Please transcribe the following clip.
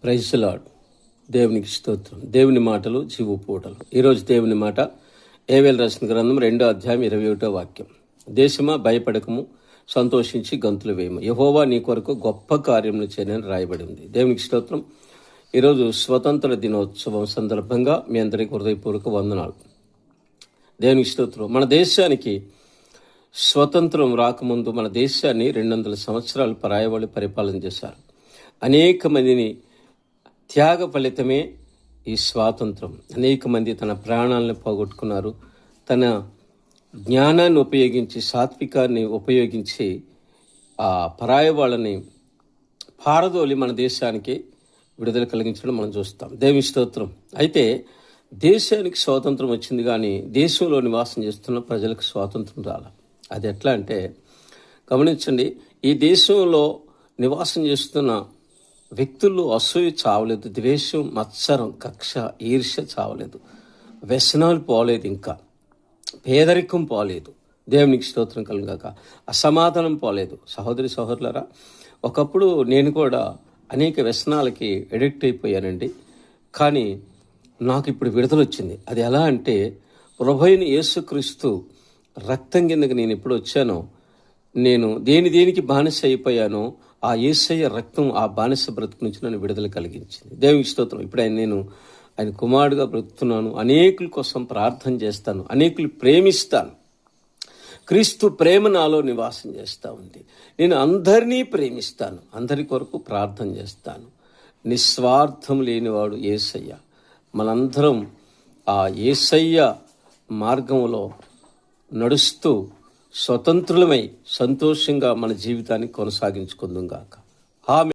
Praise the lord. దేవునికి స్తోత్రం. దేవుని మాటలు జీవపూటలు. ఈరోజు దేవుని మాట ఏవేలు రాసిన గ్రంథం 2వ అధ్యాయం 21వ వాక్యం. దేశమా భయపడకము, సంతోషించి గంతులు వేయము, యెహోవా నీ కొరకు గొప్ప కార్యములు చేయనని రాయబడి ఉంది. దేవునికి స్తోత్రం. ఈరోజు స్వతంత్ర దినోత్సవం సందర్భంగా మీ అందరికీ హృదయపూర్వక వందనాలు. దేవునికి స్తోత్రం. మన దేశానికి స్వతంత్రం రాకముందు మన దేశాన్ని 200 సంవత్సరాలు పరాయి వాళ్ళు పరిపాలన చేశారు. అనేక మందిని త్యాగ ఫలితమే ఈ స్వాతంత్రం. అనేక మంది తన ప్రాణాలను పోగొట్టుకున్నారు. తన జ్ఞానాన్ని ఉపయోగించి, సాత్వికాన్ని ఉపయోగించి ఆ పరాయి వాళ్ళని పారదోలి మన దేశానికి విడుదల కలిగించడం మనం చూస్తాం. దేవుని స్తోత్రం. అయితే దేశానికి స్వాతంత్రం వచ్చింది, కానీ దేశంలో నివాసం చేస్తున్న ప్రజలకు స్వాతంత్రం రాల. అది ఎట్లా అంటే గమనించండి, ఈ దేశంలో నివాసం చేస్తున్న వ్యక్తుల్లో అసూయ చావలేదు, ద్వేషం, మత్సరం, కక్ష, ఈర్ష్య చావలేదు, వ్యసనాలు పోలేదు, ఇంకా పేదరికం పోలేదు. దేవునికి స్తోత్రం కలుగాక. అసమాధానం పోలేదు. సహోదరి సహోదరులారా, ఒకప్పుడు నేను కూడా అనేక వ్యసనాలకి అడిక్ట్ అయిపోయానండి. కానీ నాకు ఇప్పుడు విడుదల వచ్చింది. అది ఎలా అంటే, ప్రభువైన యేసుక్రీస్తు రక్తం కిందకి నేను ఎప్పుడు వచ్చానో, నేను దేనికి బానిస అయిపోయానో ఆ యేసయ్య రక్తం ఆ బానిస బ్రతుకు నుంచి నన్ను విడుదల కలిగించింది. దేవునికి స్తోత్రం. ఇప్పుడు నేను ఆయన కుమారుడుగా బ్రతుకుతున్నాను. అనేకుల కోసం ప్రార్థన చేస్తాను, అనేకులు ప్రేమిస్తాను. క్రీస్తు ప్రేమ నాలో నివాసం చేస్తూ ఉంది. నేను అందరినీ ప్రేమిస్తాను, అందరి కొరకు ప్రార్థన చేస్తాను. నిస్వార్థం లేనివాడు యేసయ్య. మనందరం ఆ యేసయ్య మార్గంలో నడుస్తూ స్వతంత్రులమై సంతోషంగా మన జీవితాన్ని కొనసాగించుకుందాం గాక. ఆమేన్.